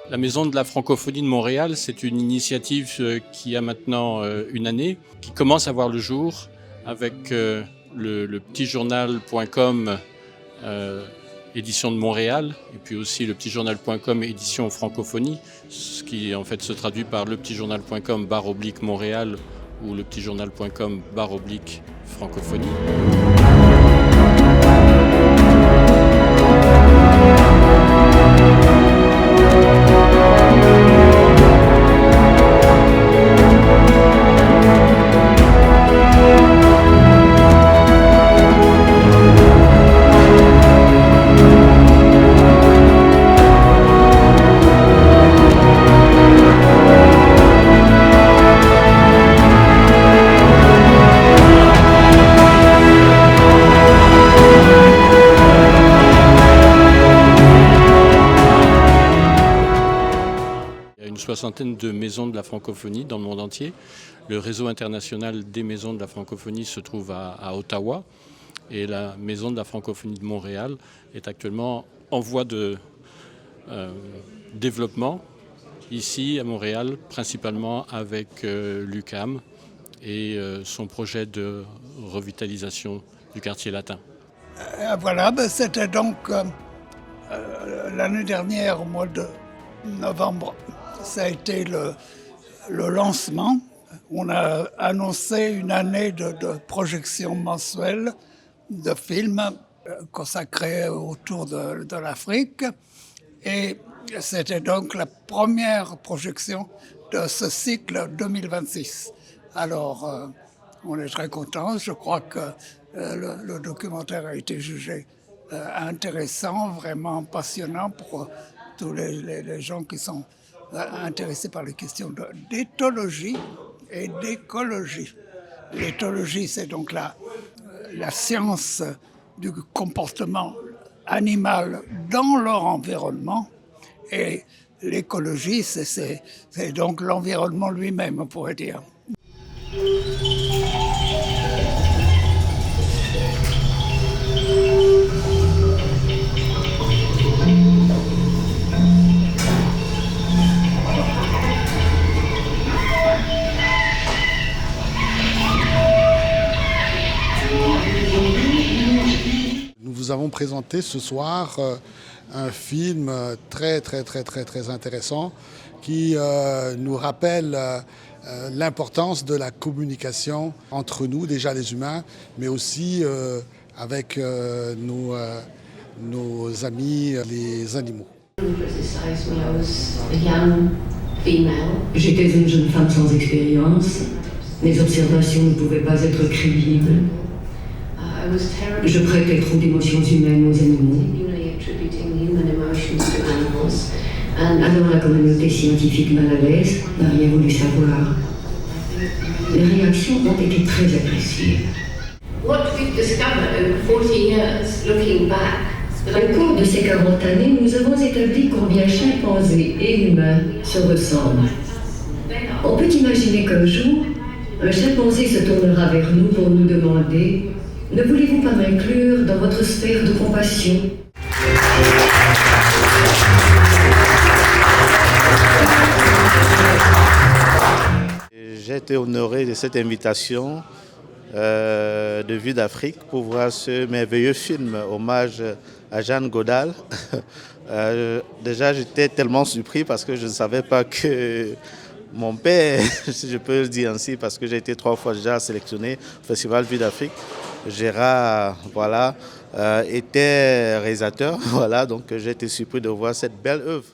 La Maison de la Francophonie de Montréal, c'est une initiative qui a maintenant une année, qui commence à voir le jour avec le petitjournal.com édition de Montréal, et puis aussi le petitjournal.com édition francophonie, ce qui en fait se traduit par le petitjournal.com /Montréal ou le petitjournal.com /francophonie. Une soixantaine de maisons de la francophonie dans le monde entier. Le réseau international des maisons de la francophonie se trouve à Ottawa et la maison de la francophonie de Montréal est actuellement en voie de développement ici à Montréal, principalement avec l'UQAM et son projet de revitalisation du quartier latin. Voilà, c'était donc l'année dernière, au mois de novembre, ça a été le lancement. On a annoncé une année de projection mensuelle de films consacrés autour de l'Afrique. Et c'était donc la première projection de ce cycle 2026. Alors, on est très contents. Je crois que le documentaire a été jugé intéressant, vraiment passionnant pour tous les gens qui sont intéressés par les questions d'éthologie et d'écologie. L'éthologie, c'est donc la science du comportement animal dans leur environnement, et l'écologie, c'est donc l'environnement lui-même, on pourrait dire. Nous vous avons présenté ce soir un film très intéressant qui nous rappelle l'importance de la communication entre nous, déjà les humains, mais aussi avec nos amis les animaux. J'étais une jeune femme sans expérience. Mes observations ne pouvaient pas être crédibles. Je prêtais trop d'émotions humaines aux animaux. Alors la communauté scientifique mal à l'aise n'a rien voulu savoir. Les réactions ont été très agressives. Au cours de ces 40 années, nous avons établi combien chimpanzés et humains se ressemblent. On peut imaginer qu'un jour, un chimpanzé se tournera vers nous pour nous demander « Ne voulez-vous pas m'inclure dans votre sphère de compassion ?» J'ai été honoré de cette invitation de Vue d'Afrique pour voir ce merveilleux film, hommage à Jeanne Goodall. Déjà, j'étais tellement surpris parce que je ne savais pas que mon père, si je peux le dire ainsi, parce que j'ai été 3 fois déjà sélectionné au Festival Vue d'Afrique, Gérard, voilà, était réalisateur, voilà, donc j'ai été surpris de voir cette belle œuvre.